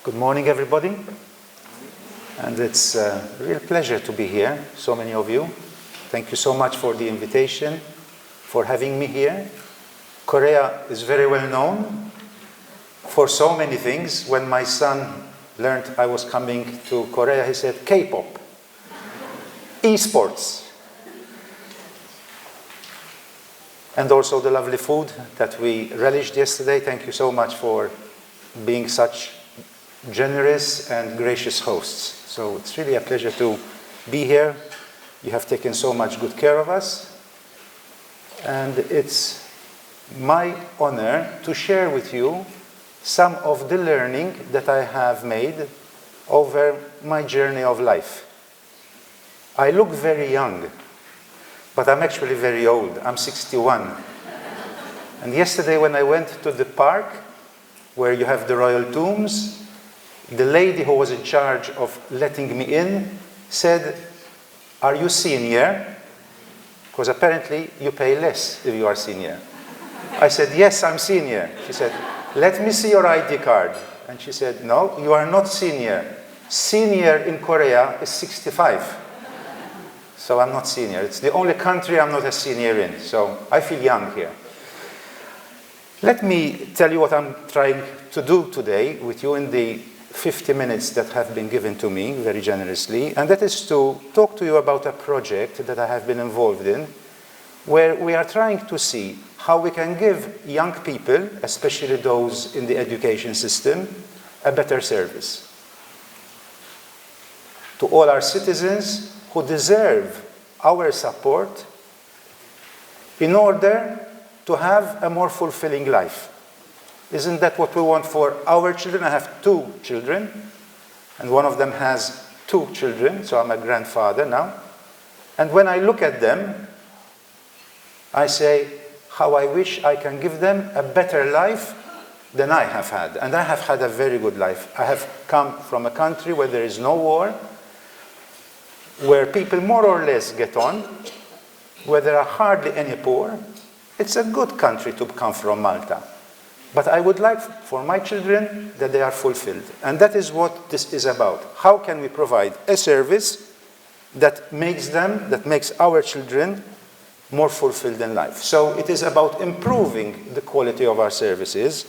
Good morning, everybody. And it's a real pleasure to be here, so many of you. Thank you so much for the invitation, for having me here. Korea is very well known for so many things. When my son learned I was coming to Korea, he said, K-pop, esports, and also the lovely food that we relished yesterday. Thank you so much for being such generous and gracious hosts. So it's really a pleasure to be here. You have taken so much good care of us. And it's my honor to share with you some of the learning that I have made over my journey of life. I look very young, but I'm actually very old. I'm 61. And yesterday when I went to the park, where you have the royal tombs, the lady who was in charge of letting me in said, "Are you senior? Because apparently you pay less if you are senior." I said, "Yes, I'm senior." She said, "Let me see your ID card." And she said, "No, you are not senior. Senior in Korea is 65. So I'm not senior. It's the only country I'm not a senior in. So I feel young here." Let me tell you what I'm trying to do today with you in the 50 minutes that have been given to me very generously, and that is to talk to you about a project that I have been involved in, where we are trying to see how we can give young people, especially those in the education system, a better service. To all our citizens who deserve our support in order to have a more fulfilling life. Isn't that what we want for our children? I have 2 children, and one of them has 2 children, so I'm a grandfather now. And when I look at them, I say, how I wish I can give them a better life than I have had. And I have had a very good life. I have come from a country where there is no war, where people more or less get on, where there are hardly any poor. It's a good country to come from, Malta. But I would like for my children that they are fulfilled. And that is what this is about. How can we provide a service that makes our children more fulfilled in life? So it is about improving the quality of our services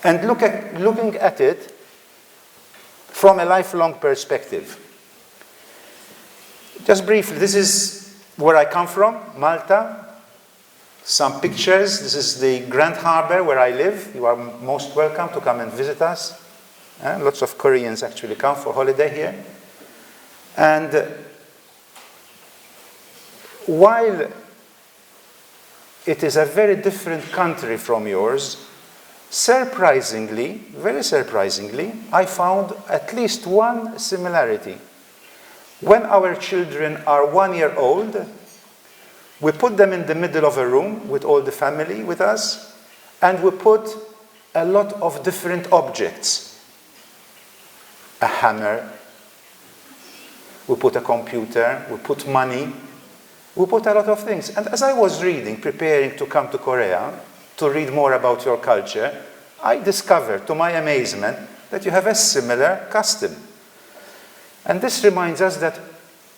and looking at it from a lifelong perspective. Just briefly, this is where I come from, Malta. Some pictures. This is the Grand Harbor where I live. You are most welcome to come and visit us. Lots of Koreans actually come for holiday here. And while it is a very different country from yours, surprisingly, very surprisingly, I found at least one similarity. When our children are 1 year old, we put them in the middle of a room with all the family with us, and we put a lot of different objects. A hammer, we put a computer, we put money, we put a lot of things. And as I was preparing to come to Korea, to read more about your culture, I discovered, to my amazement, that you have a similar custom. And this reminds us that,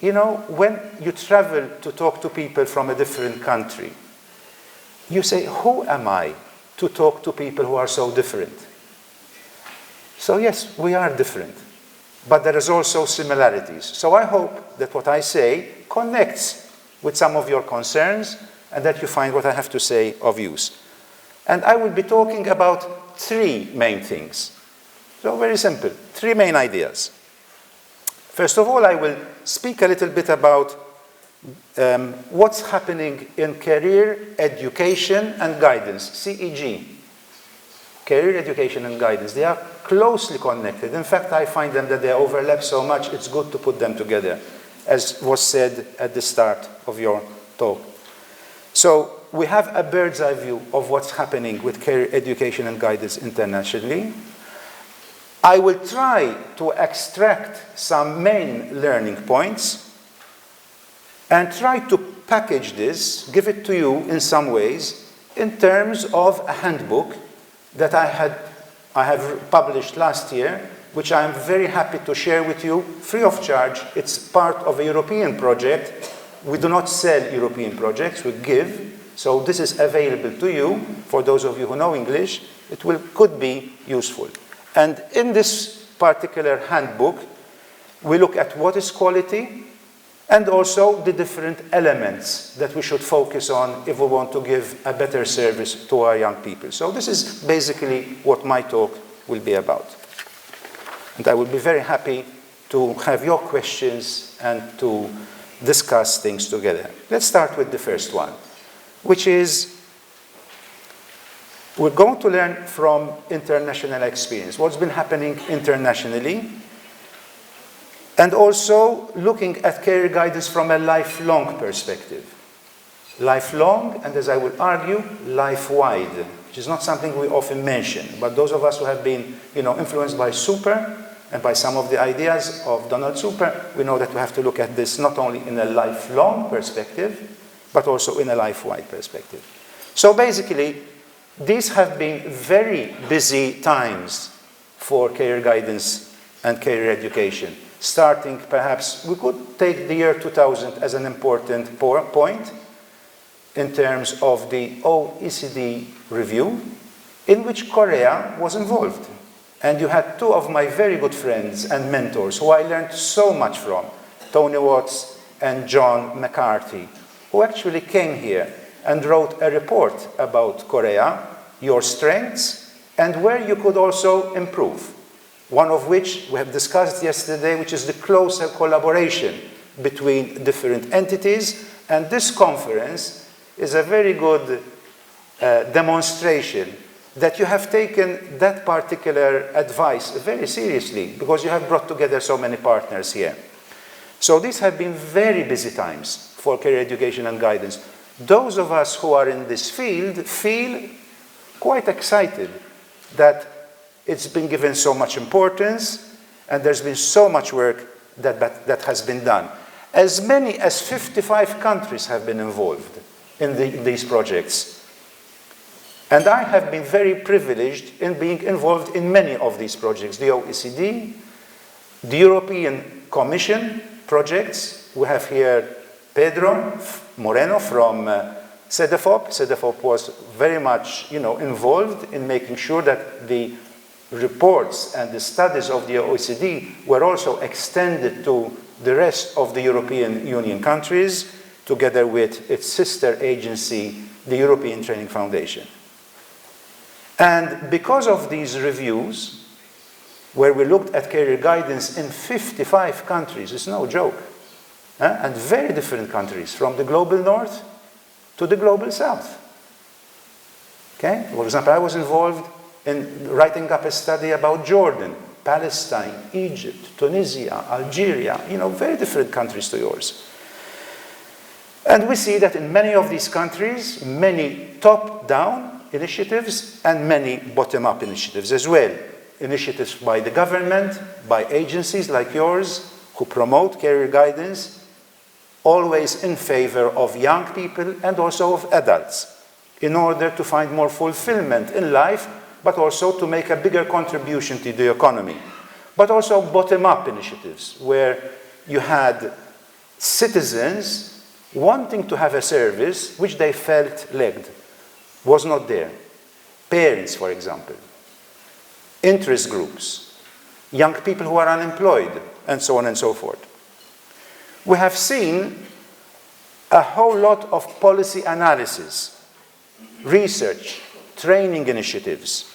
you know, when you travel to talk to people from a different country, you say, who am I to talk to people who are so different? So yes, we are different, but there is also similarities. So I hope that what I say connects with some of your concerns and that you find what I have to say of use. And I will be talking about 3 main things. So very simple, 3 main ideas. First of all, I will speak a little bit about what's happening in career education and guidance, CEG. Career education and guidance, they are closely connected. In fact, I find them that they overlap so much, it's good to put them together, as was said at the start of your talk. So we have a bird's eye view of what's happening with career education and guidance internationally. I will try to extract some main learning points and try to package this, give it to you in some ways, in terms of a handbook that I have published last year which I am very happy to share with you free of charge. It's part of a European project. We do not sell European projects, we give. So this is available to you. For those of you who know English, it could be useful. And in this particular handbook, we look at what is quality and also the different elements that we should focus on if we want to give a better service to our young people. So this is basically what my talk will be about. And I will be very happy to have your questions and to discuss things together. Let's start with the first one, which is we're going to learn from international experience, what's been happening internationally, and also looking at career guidance from a lifelong perspective. Lifelong, and as I will argue, life-wide, which is not something we often mention, but those of us who have been influenced by Super and by some of the ideas of Donald Super, we know that we have to look at this not only in a lifelong perspective, but also in a life-wide perspective. So basically, these have been very busy times for career guidance and career education. Starting, perhaps, we could take the year 2000 as an important point in terms of the OECD review, in which Korea was involved. And you had two of my very good friends and mentors who I learned so much from, Tony Watts and John McCarthy, who actually came here and wrote a report about Korea, your strengths, and where you could also improve. One of which we have discussed yesterday, which is the closer collaboration between different entities. And this conference is a very good demonstration that you have taken that particular advice very seriously, because you have brought together so many partners here. So these have been very busy times for career education and guidance. Those of us who are in this field feel quite excited that it's been given so much importance, and there's been so much work that has been done. As many as 55 countries have been involved in these projects. And I have been very privileged in being involved in many of these projects. The OECD, the European Commission projects. We have here Pedro Moreno from CEDEFOP. CEDEFOP was very much involved in making sure that the reports and the studies of the OECD were also extended to the rest of the European Union countries, together with its sister agency, the European Training Foundation. And because of these reviews, where we looked at career guidance in 55 countries, it's no joke, and very different countries, from the global north to the global south. Okay? For example, I was involved in writing up a study about Jordan, Palestine, Egypt, Tunisia, Algeria, very different countries to yours. And we see that in many of these countries, many top-down initiatives and many bottom-up initiatives as well. Initiatives by the government, by agencies like yours, who promote career guidance, always in favor of young people and also of adults, in order to find more fulfillment in life, but also to make a bigger contribution to the economy. But also bottom-up initiatives, where you had citizens wanting to have a service which they felt lagged, was not there. Parents, for example, interest groups, young people who are unemployed, and so on and so forth. We have seen a whole lot of policy analysis, research, training initiatives.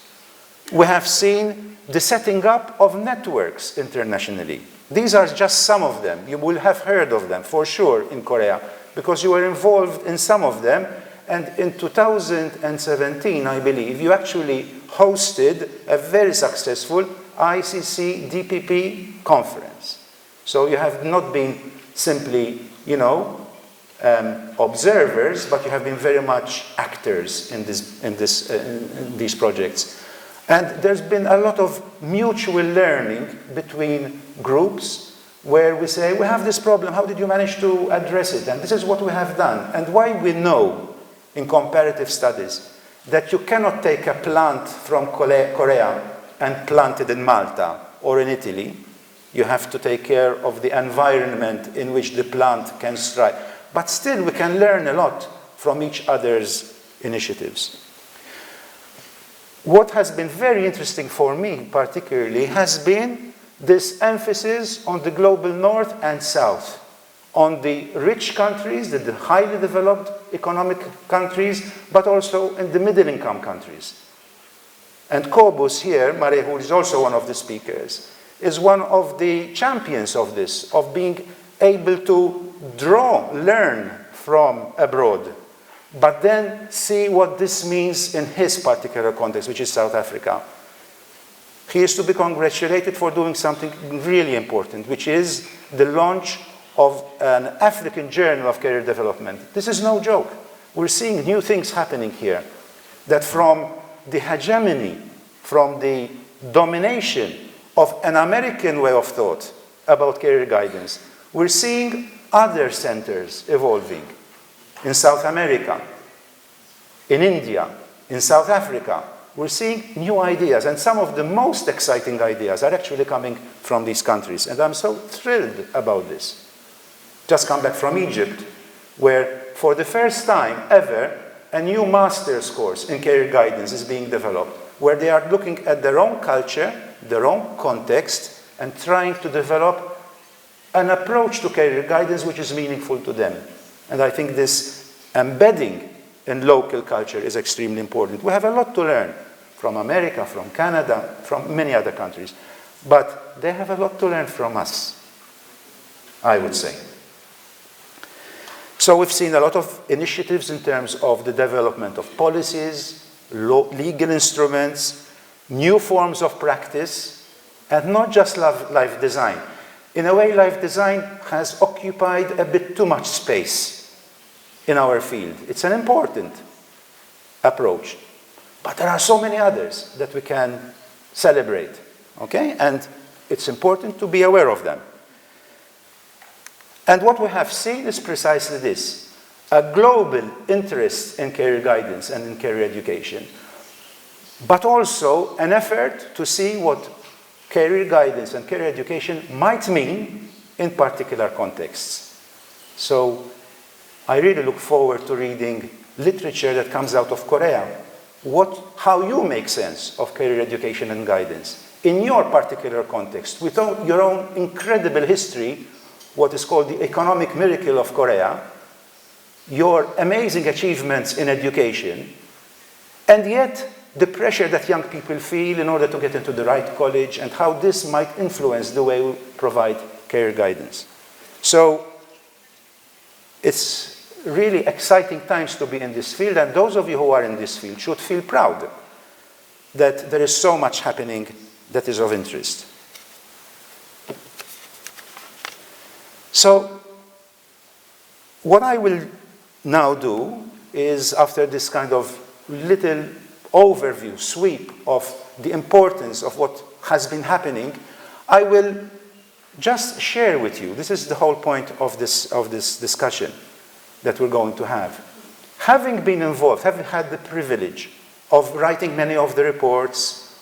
We have seen the setting up of networks internationally. These are just some of them. You will have heard of them for sure in Korea, because you were involved in some of them. And in 2017, I believe, you actually hosted a very successful ICC DPP conference. So you have not been simply, observers, but you have been very much actors in these projects. And there's been a lot of mutual learning between groups where we say, we have this problem, how did you manage to address it? And this is what we have done. And why we know in comparative studies that you cannot take a plant from Korea and plant it in Malta, or in Italy. You have to take care of the environment in which the plant can thrive. But still, we can learn a lot from each other's initiatives. What has been very interesting for me, particularly, has been this emphasis on the global north and south, on the rich countries, the highly developed economic countries, but also in the middle-income countries. And Kobus here, Mare, who is also one of the speakers, is one of the champions of this, of being able to learn from abroad, but then see what this means in his particular context, which is South Africa. He is to be congratulated for doing something really important, which is the launch of an African Journal of Career Development. This is no joke. We're seeing new things happening here, that from the hegemony, from the domination of an American way of thought about career guidance, we're seeing other centers evolving in South America, in India, in South Africa. We're seeing new ideas, and some of the most exciting ideas are actually coming from these countries, and I'm so thrilled about this. Just come back from Egypt, where for the first time ever, a new master's course in career guidance is being developed, where they are looking at their own culture, their own context, and trying to develop an approach to career guidance which is meaningful to them. And I think this embedding in local culture is extremely important. We have a lot to learn from America, from Canada, from many other countries. But they have a lot to learn from us, I would say. So we've seen a lot of initiatives in terms of the development of policies, legal instruments, new forms of practice, and not just life design. In a way, life design has occupied a bit too much space in our field. It's an important approach, but there are so many others that we can celebrate, okay? And it's important to be aware of them. And what we have seen is precisely this: a global interest in career guidance and in career education, but also an effort to see what career guidance and career education might mean in particular contexts. So I really look forward to reading literature that comes out of Korea. How you make sense of career education and guidance in your particular context, with your own incredible history, what is called the economic miracle of Korea, your amazing achievements in education, and yet the pressure that young people feel in order to get into the right college, and how this might influence the way we provide career guidance. So it's really exciting times to be in this field, and those of you who are in this field should feel proud that there is so much happening that is of interest. So what I will now do is, after this kind of little overview, sweep of the importance of what has been happening, I will just share with you, this is the whole point of this discussion that we're going to have. Having been involved, having had the privilege of writing many of the reports,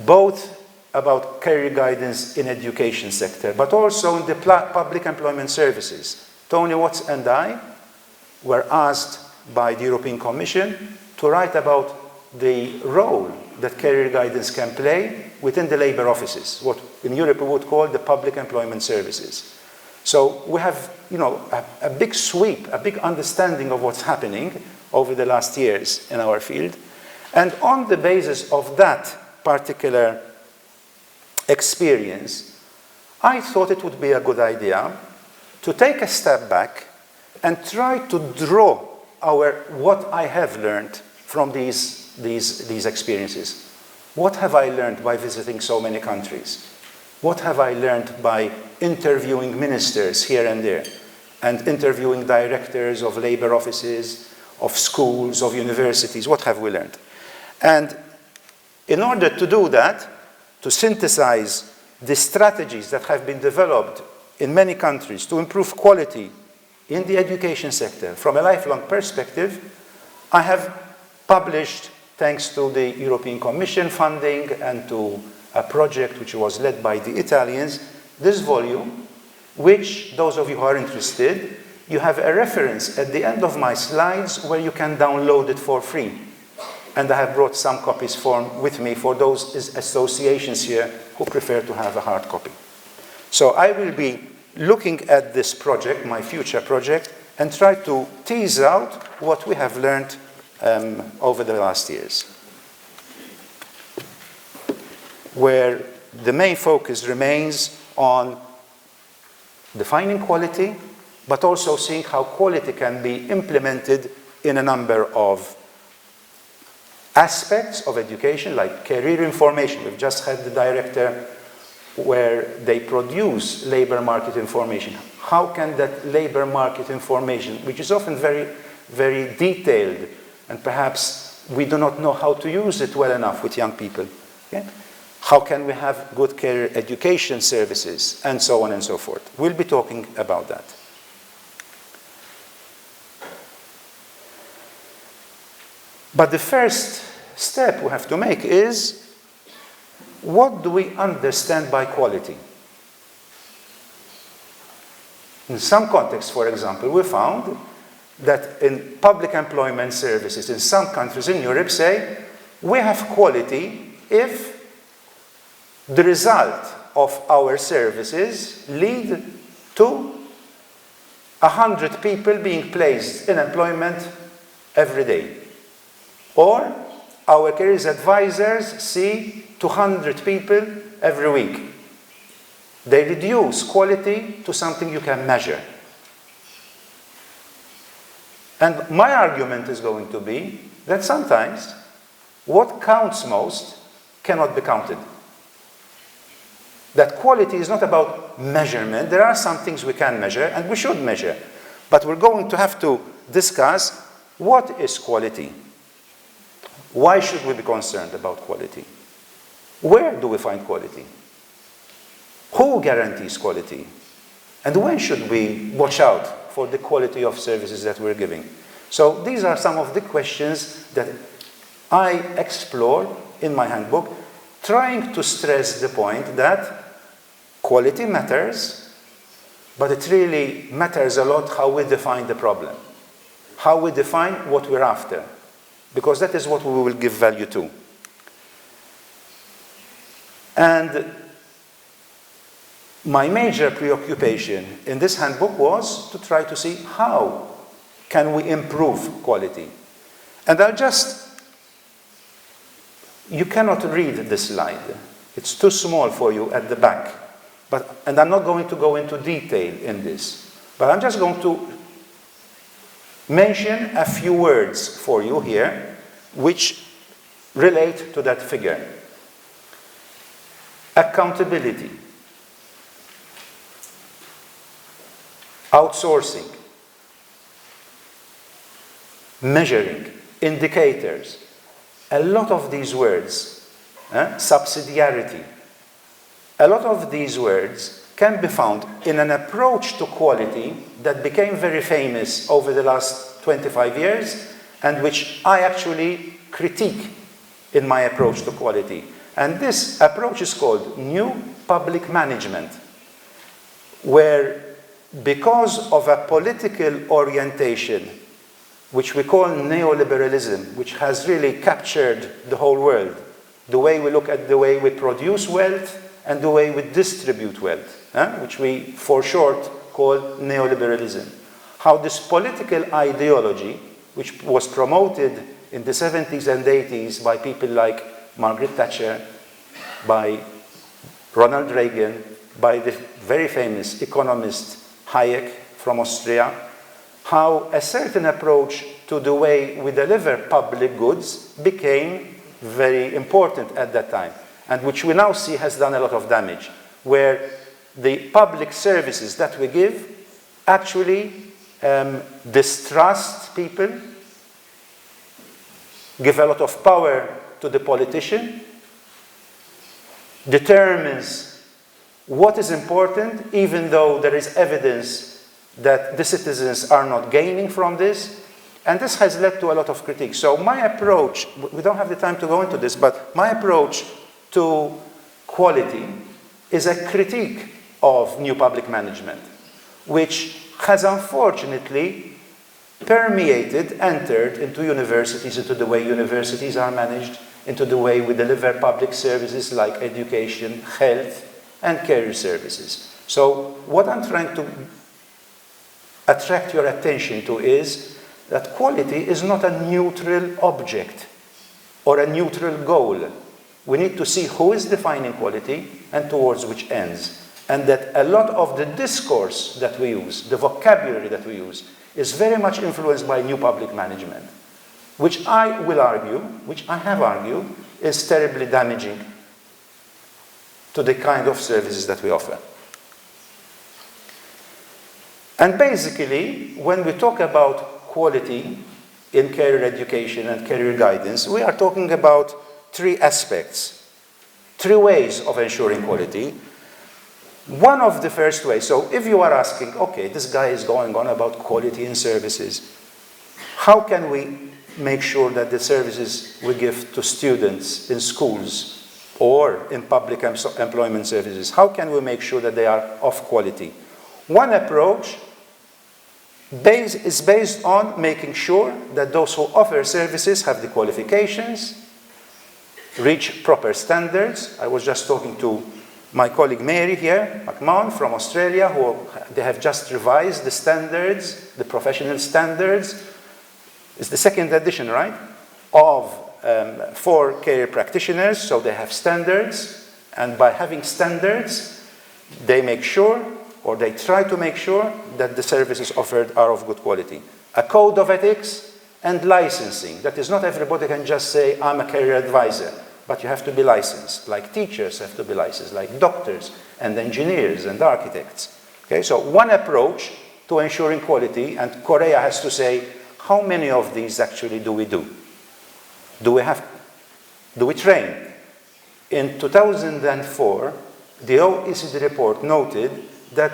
both about career guidance in education sector, but also in the public employment services. Tony Watts and I were asked by the European Commission to write about the role that career guidance can play within the labor offices, what in Europe we would call the public employment services. So we have, a big sweep, a big understanding of what's happening over the last years in our field. And on the basis of that particular experience, I thought it would be a good idea to take a step back and try to draw what I have learned from these experiences. What have I learned by visiting so many countries? What have I learned by interviewing ministers here and there, and interviewing directors of labor offices, of schools, of universities? What have we learned? And in order to do that, to synthesize the strategies that have been developed in many countries to improve quality in the education sector from a lifelong perspective, I have published, thanks to the European Commission funding and to a project which was led by the Italians, this volume, which, those of you who are interested, you have a reference at the end of my slides where you can download it for free. And I have brought some copies with me for those associations here who prefer to have a hard copy. So I will be looking at this project, my future project, and try to tease out what we have learned over the last years, where the main focus remains on defining quality, but also seeing how quality can be implemented in a number of aspects of education, like career information. We've just had the director where they produce labor market information. How can that labor market information, which is often very, very detailed, and perhaps we do not know how to use it well enough with young people. Okay? How can we have good career education services, and so on and so forth. We'll be talking about that. But the first step we have to make is, what do we understand by quality? In some contexts, for example, we found that in public employment services in some countries in Europe say, we have quality if the result of our services lead to 100 people being placed in employment every day. Or our careers advisors see 200 people every week. They reduce quality to something you can measure. And my argument is going to be that sometimes what counts most cannot be counted. That quality is not about measurement. There are some things we can measure and we should measure. But we're going to have to discuss what is quality. Why should we be concerned about quality? Where do we find quality? Who guarantees quality? And when should we watch out for the quality of services that we're giving? So these are some of the questions that I explore in my handbook, trying to stress the point that quality matters, but it really matters a lot how we define the problem, how we define what we're after, because that is what we will give value to. And my major preoccupation in this handbook was to try to see how can we improve quality. And you cannot read this slide. It's too small for you at the back. And I'm not going to go into detail in this. But I'm just going to mention a few words for you here which relate to that figure. Accountability, outsourcing, measuring, indicators. A lot of these words, subsidiarity, a lot of these words can be found in an approach to quality that became very famous over the last 25 years and which I actually critique in my approach to quality. And this approach is called New Public Management, where because of a political orientation, which we call neoliberalism, which has really captured the whole world, the way we look at the way we produce wealth and the way we distribute wealth, which we, for short, call neoliberalism. How this political ideology, which was promoted in the 70s and 80s by people like Margaret Thatcher, by Ronald Reagan, by the very famous economist Hayek from Austria, how a certain approach to the way we deliver public goods became very important at that time, and which we now see has done a lot of damage, where the public services that we give actually distrust people, give a lot of power to the politician, determines what is important, even though there is evidence that the citizens are not gaining from this. And this has led to a lot of critique. So my approach, we don't have the time to go into this, but my approach to quality is a critique of new public management, which has unfortunately entered into universities, into the way universities are managed, into the way we deliver public services like education, health, and career services. So what I'm trying to attract your attention to is that quality is not a neutral object or a neutral goal. We need to see who is defining quality and towards which ends. And that a lot of the discourse that we use, the vocabulary that we use, is very much influenced by new public management, which I have argued, is terribly damaging to the kind of services that we offer. And basically, when we talk about quality in career education and career guidance, we are talking about three aspects, three ways of ensuring quality. One of the first ways, so if you are asking, okay, this guy is going on about quality in services, how can we make sure that the services we give to students in schools or in public employment services, how can we make sure that they are of quality? One approach is based on making sure that those who offer services have the qualifications, reach proper standards. I was just talking to my colleague Mary here, McMahon from Australia, they have just revised the standards, the professional standards. It's the second edition, right, for career practitioners, so they have standards, and by having standards, they make sure, or they try to make sure, that the services offered are of good quality. A code of ethics and licensing. That is, not everybody can just say, I'm a career advisor, but you have to be licensed, like teachers have to be licensed, like doctors and engineers and architects. Okay, so one approach to ensuring quality, and Korea has to say, how many of these actually do we do? Do we train? In 2004, the OECD report noted that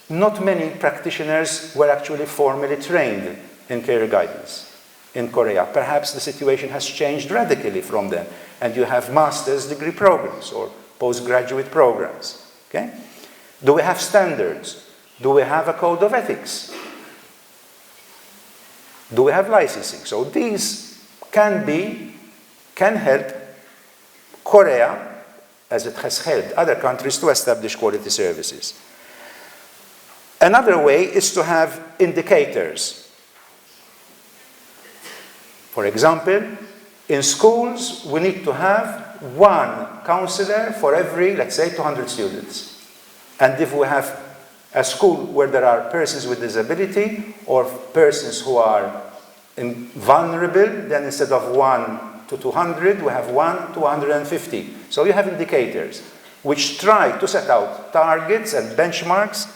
not many practitioners were actually formally trained in career guidance in Korea. Perhaps the situation has changed radically from then, and you have master's degree programs or postgraduate programs. Okay? Do we have standards? Do we have a code of ethics? Do we have licensing? So these can help Korea, as it has helped other countries, to establish quality services. Another way is to have indicators. For example, in schools, we need to have one counselor for every, let's say, 200 students. And if we have a school where there are persons with disability or persons who are vulnerable, then instead of 1 to 200, we have 1 to 150. So you have indicators which try to set out targets and benchmarks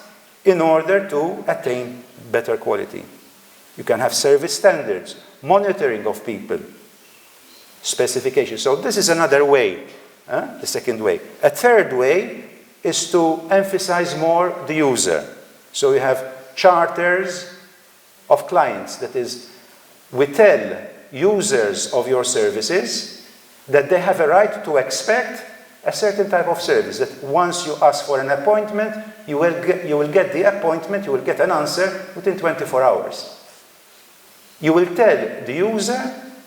in order to attain better quality. You can have service standards, monitoring of people, specifications. So this is another way, the second way. A third way is to emphasize more the user. So you have charters of clients. That is, we tell users of your services that they have a right to expect a certain type of service, that once you ask for an appointment, you will get the appointment, you will get an answer within 24 hours. You will tell the user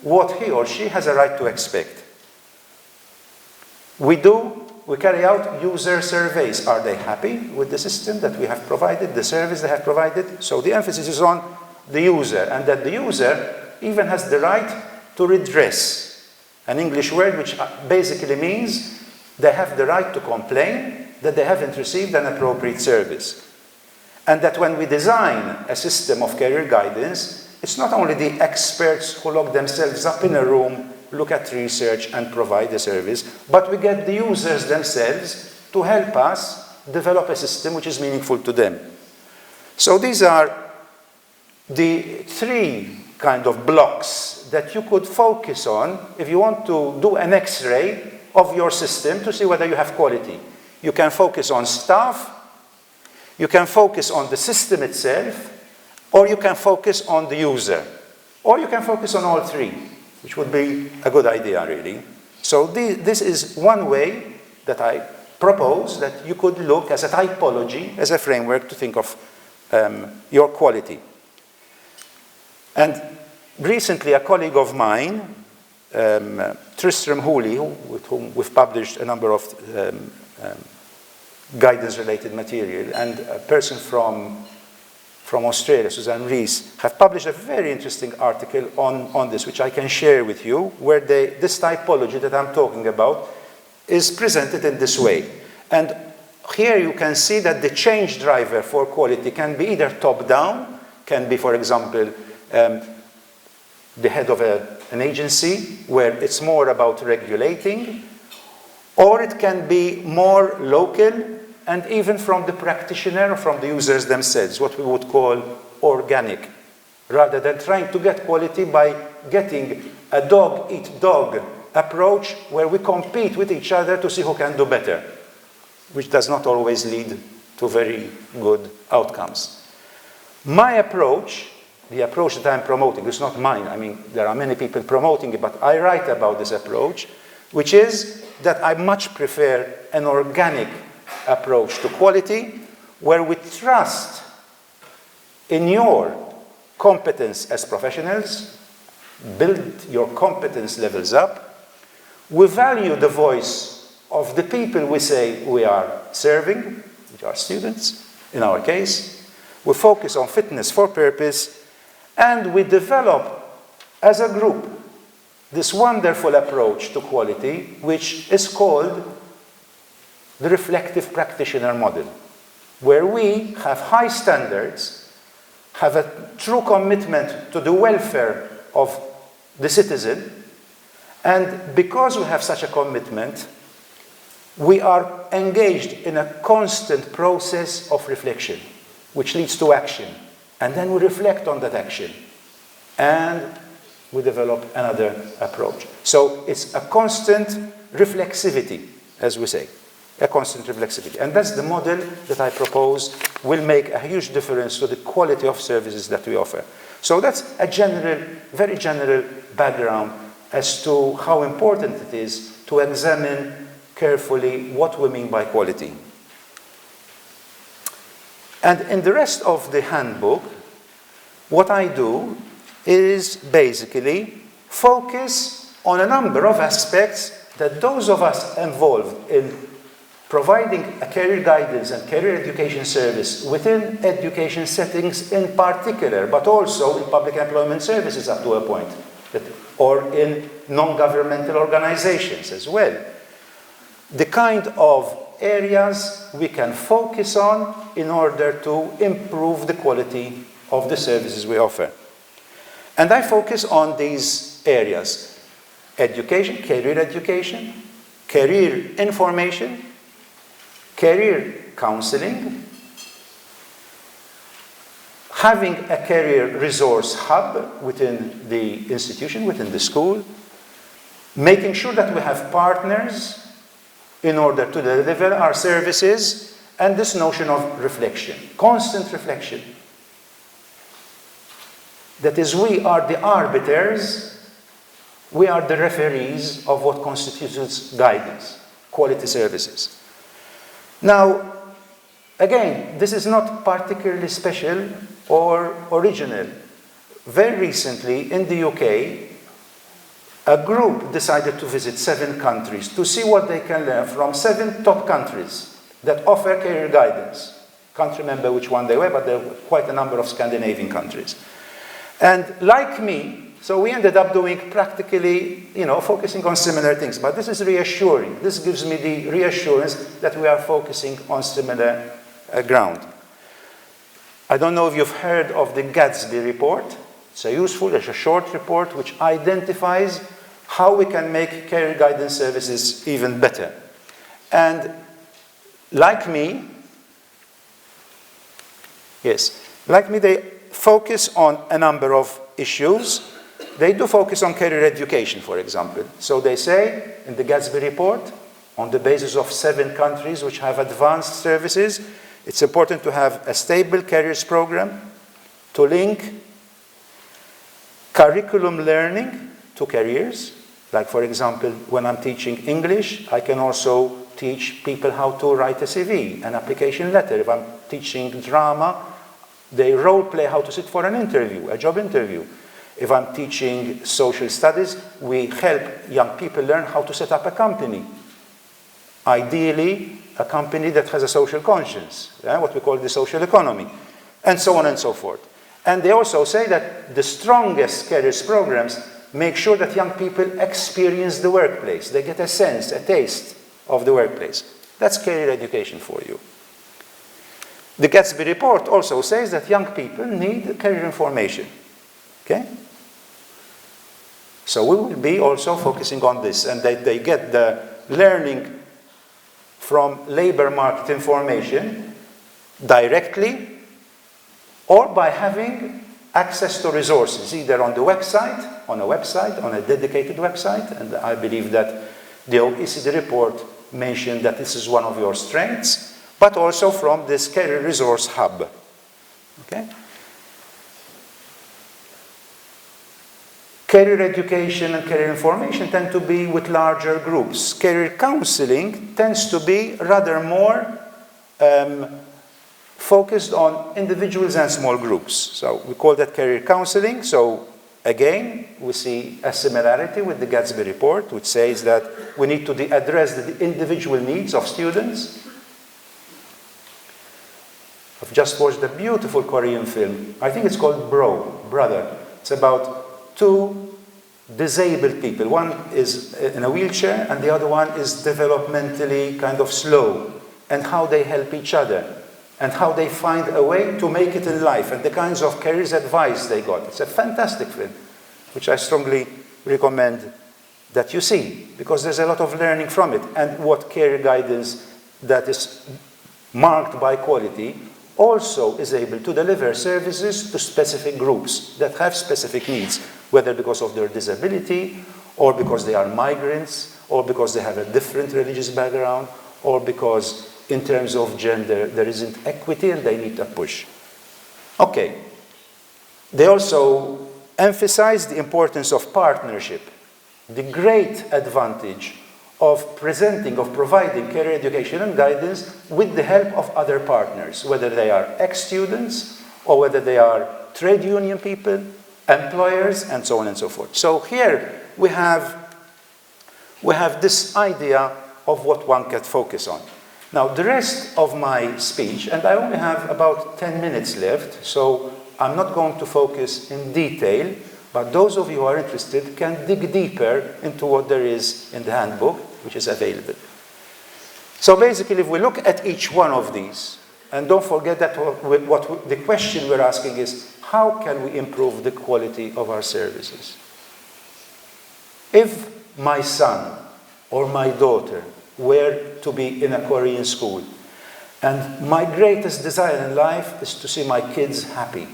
what he or she has a right to expect. We carry out user surveys. Are they happy with the system that we have provided, the service they have provided? So the emphasis is on the user, and that the user even has the right to redress, an English word which basically means they have the right to complain that they haven't received an appropriate service. And that when we design a system of career guidance, it's not only the experts who lock themselves up in a room, look at research and provide the service, but we get the users themselves to help us develop a system which is meaningful to them. So these are the three kind of blocks that you could focus on if you want to do an X-ray of your system to see whether you have quality. You can focus on staff, you can focus on the system itself, or you can focus on the user, or you can focus on all three, which would be a good idea, really. So this is one way that I propose that you could look as a typology, as a framework to think of your quality. And recently, a colleague of mine, Tristram Hooley, with whom we've published a number of guidance-related material, and a person from Australia, Suzanne Rees, have published a very interesting article on this, which I can share with you, where this typology that I'm talking about is presented in this way. And here you can see that the change driver for quality can be either top-down, can be, for example, the head of an agency, where it's more about regulating, or it can be more local, and even from the practitioner or from the users themselves, what we would call organic, rather than trying to get quality by getting a dog-eat-dog approach where we compete with each other to see who can do better, which does not always lead to very good outcomes. My approach, the approach that I'm promoting, is not mine. I mean, there are many people promoting it, but I write about this approach, which is that I much prefer an organic approach to quality, where we trust in your competence as professionals, build your competence levels up. We value the voice of the people we say we are serving, which are students, in our case. We focus on fitness for purpose, and we develop as a group this wonderful approach to quality, which is called the reflective practitioner model, where we have high standards, have a true commitment to the welfare of the citizen, and because we have such a commitment, we are engaged in a constant process of reflection, which leads to action. And then we reflect on that action, and we develop another approach. So it's a constant reflexivity, as we say. A constant reflexivity. And that's the model that I propose will make a huge difference to the quality of services that we offer. So that's a general, very general background as to how important it is to examine carefully what we mean by quality. And in the rest of the handbook, what I do is basically focus on a number of aspects that those of us involved in providing a career guidance and career education service within education settings in particular, but also in public employment services up to a point, or in non-governmental organizations as well. The kind of areas we can focus on in order to improve the quality of the services we offer. And I focus on these areas: education, career information, career counseling, having a career resource hub within the institution, within the school, making sure that we have partners in order to deliver our services, and this notion of reflection, constant reflection. That is, we are the arbiters, we are the referees of what constitutes guidance, quality services. Now, again, this is not particularly special or original. Very recently, in the UK, a group decided to visit 7 countries to see what they can learn from 7 top countries that offer career guidance. Can't remember which one they were, but there were quite a number of Scandinavian countries. And like me, so we ended up doing practically, focusing on similar things. But this is reassuring. This gives me the reassurance that we are focusing on similar ground. I don't know if you've heard of the Gatsby report. It's a short report which identifies how we can make career guidance services even better. And like me, they focus on a number of issues. They do focus on career education, for example. So they say in the Gatsby report, on the basis of 7 countries which have advanced services, it's important to have a stable careers program to link curriculum learning to careers. Like, for example, when I'm teaching English, I can also teach people how to write a CV, an application letter. If I'm teaching drama, they role play how to sit for an interview, a job interview. If I'm teaching social studies, we help young people learn how to set up a company. Ideally, a company that has a social conscience, what we call the social economy, and so on and so forth. And they also say that the strongest careers programs make sure that young people experience the workplace. They get a sense, a taste of the workplace. That's career education for you. The Gatsby report also says that young people need career information. Okay? So we will be also focusing on this, and they get the learning from labor market information directly or by having access to resources, either on the website, on a dedicated website, and I believe that the OECD report mentioned that this is one of your strengths, but also from this career resource hub. Okay? Career education and career information tend to be with larger groups. Career counseling tends to be rather more focused on individuals and small groups. So we call that career counseling. So again, we see a similarity with the Gatsby report, which says that we need to address the individual needs of students. I've just watched a beautiful Korean film. I think it's called Brother. It's about two disabled people. One is in a wheelchair and the other one is developmentally kind of slow, and how they help each other and how they find a way to make it in life and the kinds of careers advice they got. It's a fantastic film, which I strongly recommend that you see, because there's a lot of learning from it. And what career guidance that is marked by quality also is able to deliver services to specific groups that have specific needs, whether because of their disability, or because they are migrants, or because they have a different religious background, or because in terms of gender there isn't equity and they need a push. Okay. They also emphasize the importance of partnership, the great advantage of providing career education and guidance with the help of other partners, whether they are ex-students or whether they are trade union people, employers, and so on and so forth. So here we have this idea of what one can focus on. Now, the rest of my speech, and I only have about 10 minutes left, so I'm not going to focus in detail, but those of you who are interested can dig deeper into what there is in the handbook, which is available. So basically, if we look at each one of these, and don't forget that the question we're asking is, how can we improve the quality of our services? If my son or my daughter were to be in a Korean school, and my greatest desire in life is to see my kids happy,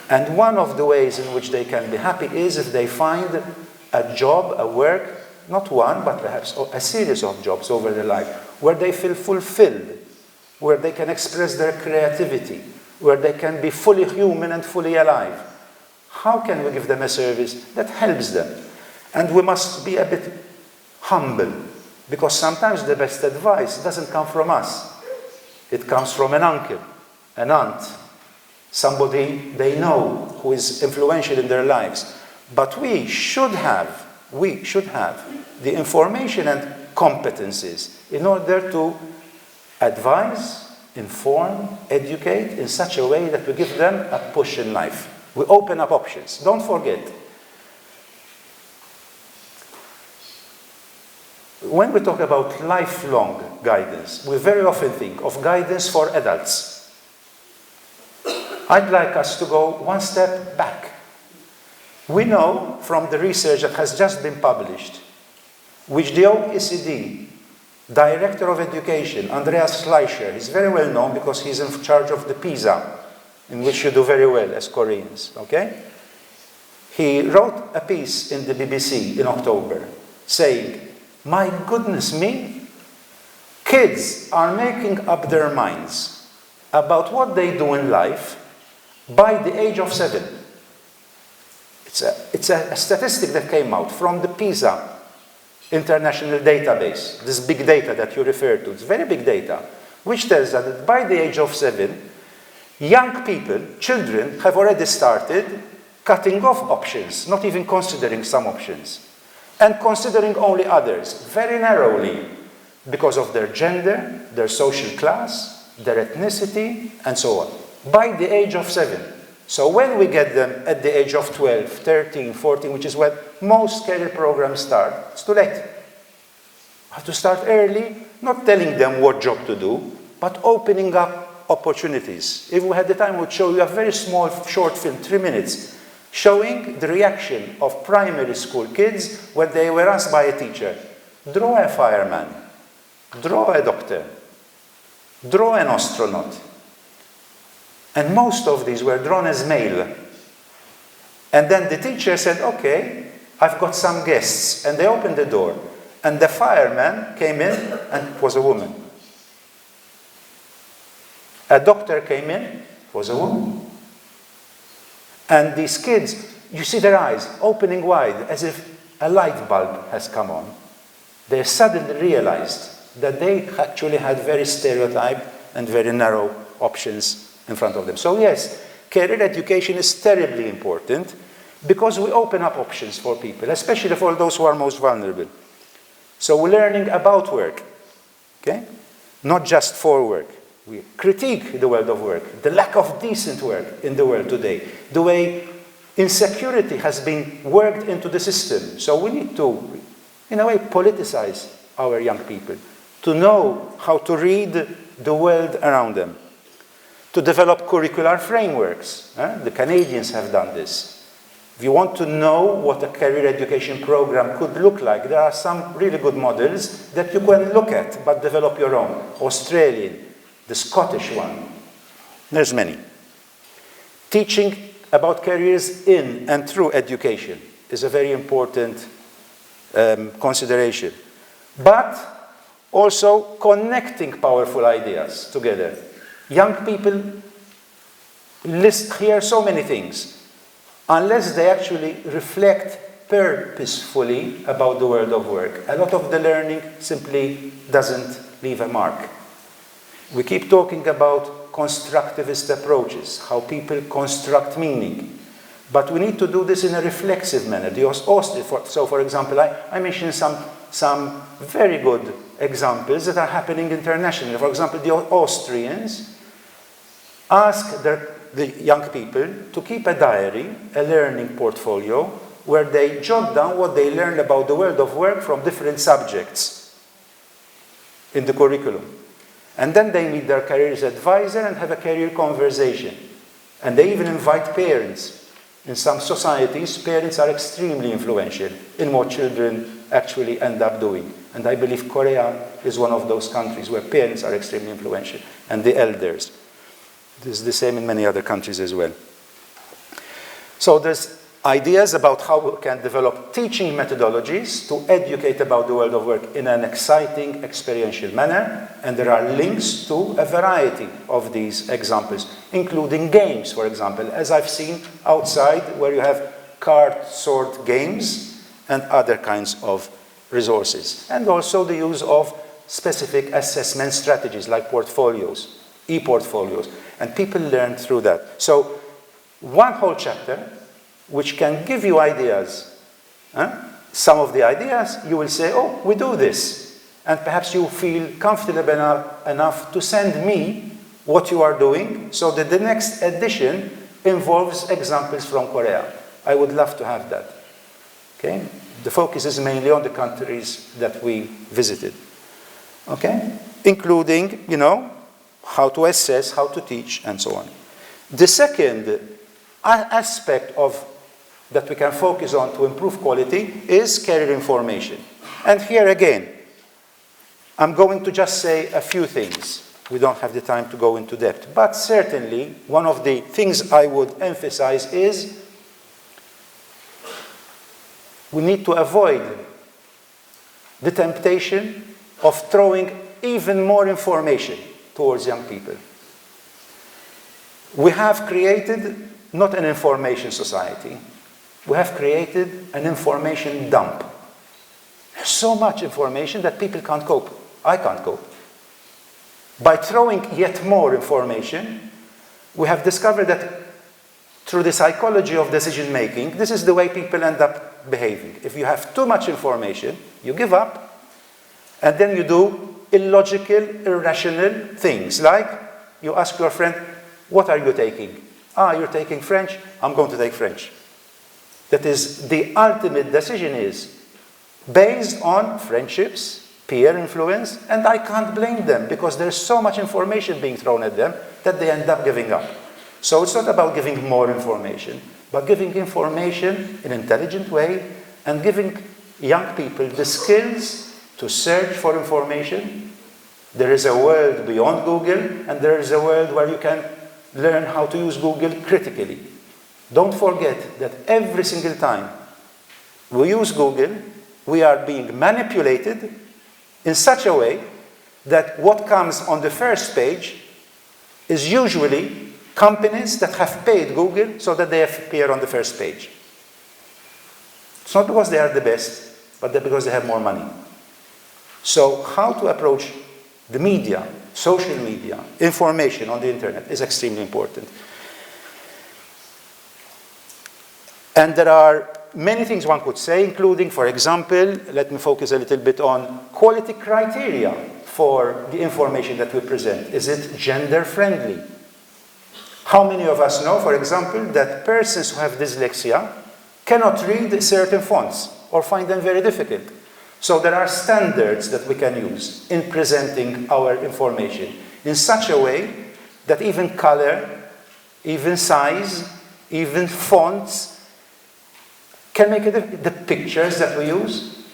and one of the ways in which they can be happy is if they find a job, a work, not one, but perhaps a series of jobs over their life, where they feel fulfilled, where they can express their creativity, where they can be fully human and fully alive. How can we give them a service that helps them? And we must be a bit humble, because sometimes the best advice doesn't come from us. It comes from an uncle, an aunt, somebody they know who is influential in their lives. But we should have the information and competencies in order to advise, inform, educate in such a way that we give them a push in life. We open up options. Don't forget, when we talk about lifelong guidance, we very often think of guidance for adults. I'd like us to go one step back. We know from the research that has just been published, which the OECD Director of Education, Andreas Schleicher, is very well known because he's in charge of the PISA, in which you do very well as Koreans, okay? He wrote a piece in the BBC in October saying, my goodness me, kids are making up their minds about what they do in life by the age of 7. It's a statistic that came out from the PISA international database, this big data that you refer to. It's very big data, which tells us that by the age of 7, young people, children, have already started cutting off options, not even considering some options, and considering only others, very narrowly, because of their gender, their social class, their ethnicity, and so on, by the age of 7. So when we get them at the age of 12, 13, 14, which is when most career programs start, it's too late. We have to start early, not telling them what job to do, but opening up opportunities. If we had the time, I would show you a very small short film, 3 minutes, showing the reaction of primary school kids when they were asked by a teacher, draw a fireman, draw a doctor, draw an astronaut. And most of these were drawn as male. And then the teacher said, okay, I've got some guests. And they opened the door. And the fireman came in and was a woman. A doctor came in, was a woman. And these kids, you see their eyes opening wide as if a light bulb has come on. They suddenly realized that they actually had very stereotyped and very narrow options in front of them. So yes, career education is terribly important because we open up options for people, especially for those who are most vulnerable. So we're learning about work, okay? Not just for work. We critique the world of work, the lack of decent work in the world today, the way insecurity has been worked into the system. So we need to, in a way, politicize our young people, to know how to read the world around them, to develop curricular frameworks. The Canadians have done this. If you want to know what a career education program could look like, there are some really good models that you can look at, but develop your own. Australian, the Scottish one. There's many. Teaching about careers in and through education is a very important consideration. But also connecting powerful ideas together. Young people hear so many things. Unless they actually reflect purposefully about the world of work, a lot of the learning simply doesn't leave a mark. We keep talking about constructivist approaches, how people construct meaning. But we need to do this in a reflexive manner. So, for example, I mentioned some very good examples that are happening internationally. For example, the Austrians ask the young people to keep a diary, a learning portfolio, where they jot down what they learned about the world of work from different subjects in the curriculum. And then they meet their careers advisor and have a career conversation. And they even invite parents. In some societies, parents are extremely influential in what children actually end up doing. And I believe Korea is one of those countries where parents are extremely influential, and the elders. This is the same in many other countries as well. So there's ideas about how we can develop teaching methodologies to educate about the world of work in an exciting, experiential manner. And there are links to a variety of these examples, including games, for example, as I've seen outside, where you have card sort games and other kinds of resources. And also the use of specific assessment strategies like portfolios, e-portfolios. And people learn through that. So one whole chapter which can give you ideas. Some of the ideas you will say, oh, we do this. And perhaps you feel comfortable enough to send me what you are doing so that the next edition involves examples from Korea. I would love to have that. Okay? The focus is mainly on the countries that we visited. Okay? Including, how to assess, how to teach, and so on. The second aspect that we can focus on to improve quality is career information. And here again, I'm going to just say a few things. We don't have the time to go into depth. But certainly, one of the things I would emphasize is we need to avoid the temptation of throwing even more information towards young people. We have created not an information society. We have created an information dump. There's so much information that people can't cope. I can't cope. By throwing yet more information, we have discovered that through the psychology of decision making, this is the way people end up behaving. If you have too much information, you give up, and then you do illogical, irrational things, like you ask your friend, what are you taking? Ah, you're taking French, I'm going to take French. That is, the ultimate decision is based on friendships, peer influence, and I can't blame them because there's so much information being thrown at them that they end up giving up. So it's not about giving more information, but giving information in an intelligent way and giving young people the skills to search for information. There is a world beyond Google, and there is a world where you can learn how to use Google critically. Don't forget that every single time we use Google, we are being manipulated in such a way that what comes on the first page is usually companies that have paid Google so that they appear on the first page. It's not because they are the best, but because they have more money. So how to approach the media, social media, information on the internet is extremely important. And there are many things one could say, including, for example, let me focus a little bit on quality criteria for the information that we present. Is it gender friendly? How many of us know, for example, that persons who have dyslexia cannot read certain fonts or find them very difficult? So there are standards that we can use in presenting our information in such a way that even color, even size, even fonts can make a difference. The pictures that we use.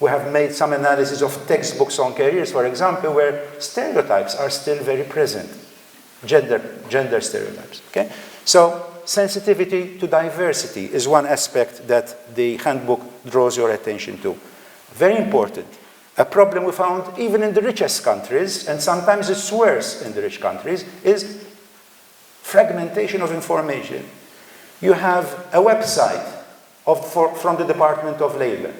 We have made some analysis of textbooks on careers, for example, where stereotypes are still very present. Gender stereotypes. Okay? So sensitivity to diversity is one aspect that the handbook draws your attention to. Very important. A problem we found even in the richest countries, and sometimes it's worse in the rich countries, is fragmentation of information. You have a website from the Department of Labor,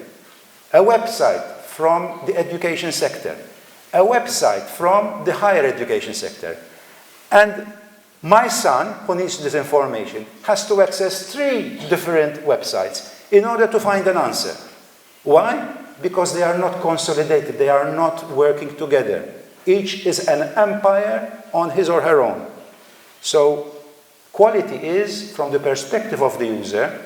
a website from the education sector, a website from the higher education sector. And my son, who needs this information, has to access 3 different websites in order to find an answer. Why? Because they are not consolidated, they are not working together. Each is an empire on his or her own. So quality is from the perspective of the user,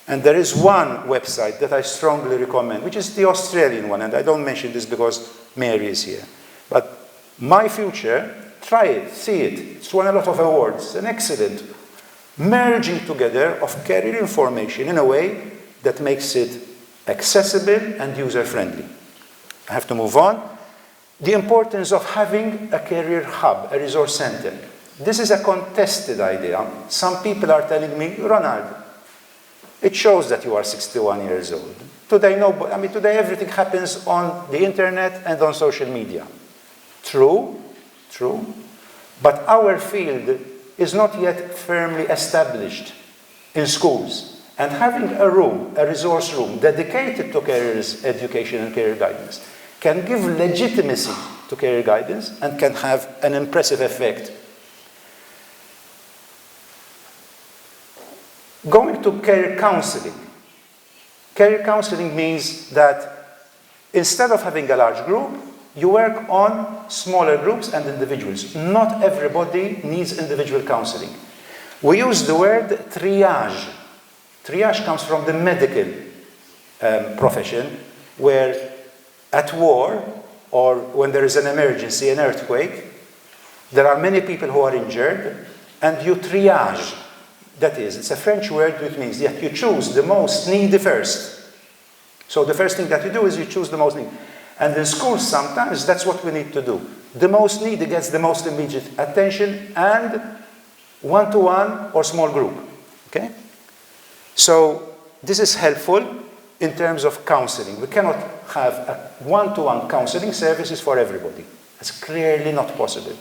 and there is one website that I strongly recommend, which is the Australian one, and I don't mention this because Mary is here. But My Future, try it, see it. It's won a lot of awards, an excellent merging together of career information in a way that makes it accessible and user-friendly. I have to move on. The importance of having a career hub, a resource center. This is a contested idea. Some people are telling me, Ronald, it shows that you are 61 years old. Today everything happens on the internet and on social media. True, but our field is not yet firmly established in schools. And having a room, a resource room, dedicated to careers education and career guidance can give legitimacy to career guidance and can have an impressive effect. Going to career counseling. Career counseling means that instead of having a large group, you work on smaller groups and individuals. Not everybody needs individual counseling. We use the word triage. Triage comes from the medical profession, where at war or when there is an emergency, an earthquake, there are many people who are injured, and you triage. That is, it's a French word which means that you choose the most needy first. So the first thing that you do is you choose the most needy. And in schools sometimes that's what we need to do. The most needy gets the most immediate attention and one-to-one or small group. Okay? So this is helpful in terms of counseling. We cannot have a one-to-one counseling services for everybody. It's clearly not possible.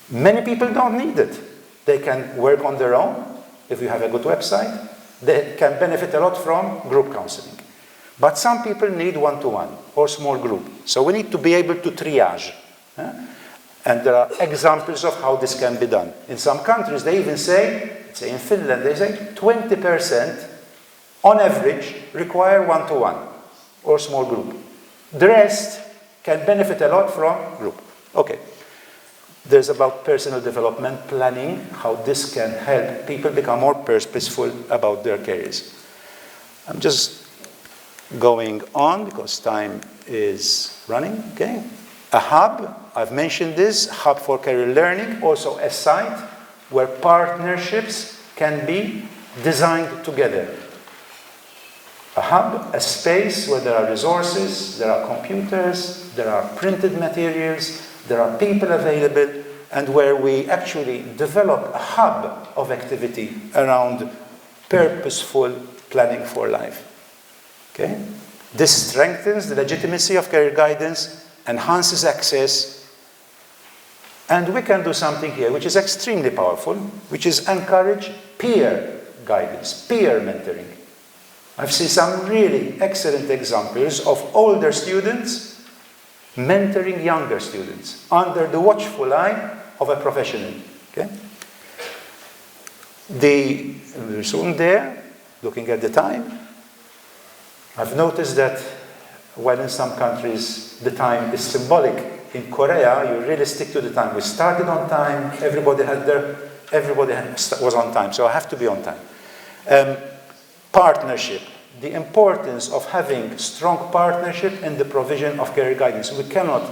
Many people don't need it. They can work on their own. If you have a good website, they can benefit a lot from group counseling. But some people need one-to-one or small group. So we need to be able to triage. And there are examples of how this can be done. In some countries, they even say in Finland, they say 20% on average require one-to-one or small group. The rest can benefit a lot from group. Okay. There's about personal development planning, how this can help people become more purposeful about their careers. I'm just going on because time is running, okay? A hub, I've mentioned this, hub for career learning, also a site where partnerships can be designed together. A hub, a space where there are resources, there are computers, there are printed materials, there are people available, and where we actually develop a hub of activity around purposeful planning for life. Okay? This strengthens the legitimacy of career guidance, enhances access, and we can do something here which is extremely powerful, which is encourage peer guidance, peer mentoring. I've seen some really excellent examples of older students mentoring younger students under the watchful eye of a professional. Okay? We're soon there, looking at the time. I've noticed that while in some countries the time is symbolic, in Korea you really stick to the time. We started on time, everybody was on time, so I have to be on time. Partnership. The importance of having strong partnership in the provision of career guidance. We cannot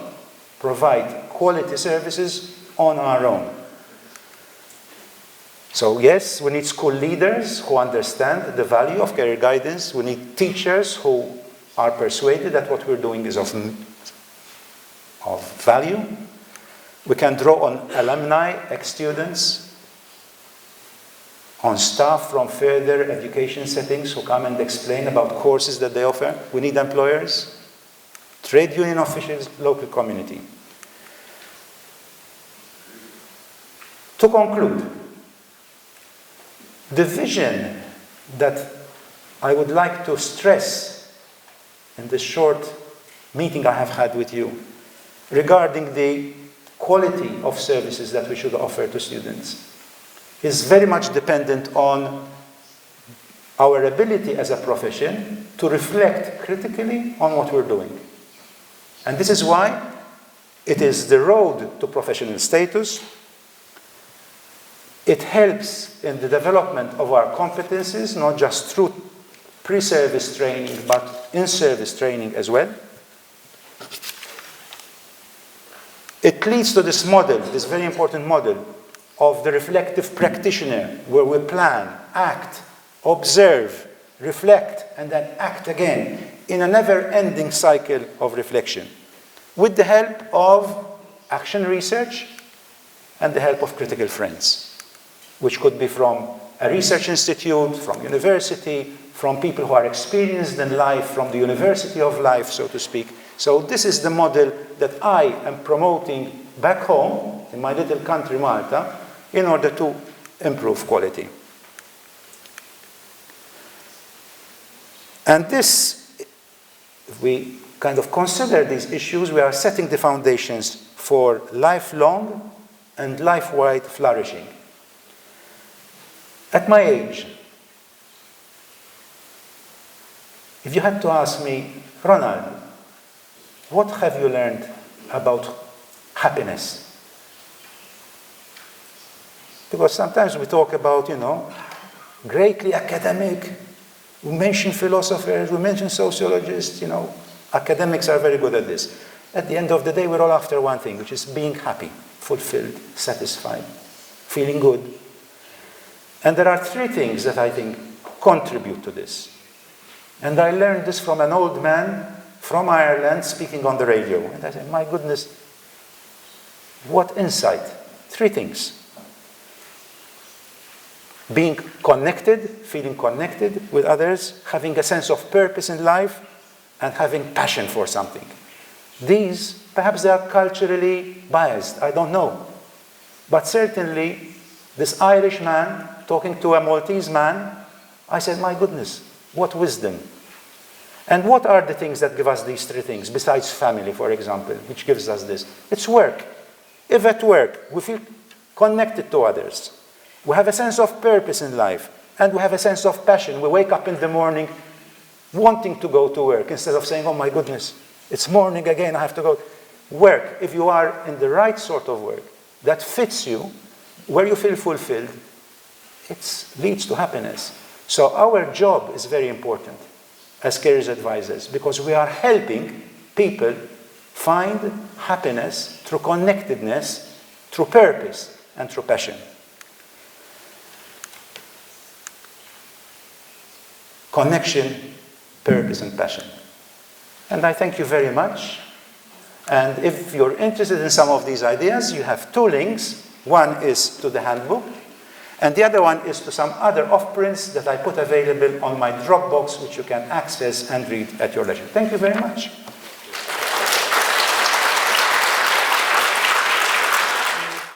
provide quality services on our own. So yes, we need school leaders who understand the value of career guidance. We need teachers who are persuaded that what we're doing is of value. We can draw on alumni, ex-students, on staff from further education settings who come and explain about courses that they offer. We need employers, trade union officials, local community. To conclude, the vision that I would like to stress in this short meeting I have had with you regarding the quality of services that we should offer to students is very much dependent on our ability as a profession to reflect critically on what we're doing. And this is why it is the road to professional status. It helps in the development of our competencies, not just through pre-service training, but in-service training as well. It leads to this model, this very important model, of the reflective practitioner, where we plan, act, observe, reflect, and then act again in a never-ending cycle of reflection, with the help of action research and the help of critical friends, which could be from a research institute, from university, from people who are experienced in life, from the University of Life, so to speak. So this is the model that I am promoting back home in my little country, Malta, in order to improve quality. And this, if we kind of consider these issues, we are setting the foundations for lifelong and life-wide flourishing. At my age, if you had to ask me, Ronald, what have you learned about happiness? Because sometimes we talk about, greatly academic, we mention philosophers, we mention sociologists, academics are very good at this. At the end of the day, we're all after one thing, which is being happy, fulfilled, satisfied, feeling good. And there are three things that I think contribute to this. And I learned this from an old man from Ireland speaking on the radio. And I said, my goodness, what insight. Three things. Being connected, feeling connected with others, having a sense of purpose in life, and having passion for something. These, perhaps they are culturally biased, I don't know. But certainly, this Irish man talking to a Maltese man, I said, my goodness, what wisdom. And what are the things that give us these three things, besides family, for example, which gives us this? It's work. If at work we feel connected to others, we have a sense of purpose in life, and we have a sense of passion. We wake up in the morning wanting to go to work instead of saying, oh my goodness, it's morning again, I have to go. Work, if you are in the right sort of work that fits you, where you feel fulfilled, it leads to happiness. So our job is very important as careers advisors, because we are helping people find happiness through connectedness, through purpose, and through passion. Connection, purpose, and passion. And I thank you very much. And if you're interested in some of these ideas, you have two links. One is to the handbook, and the other one is to some other off-prints that I put available on my Dropbox, which you can access and read at your leisure. Thank you very much.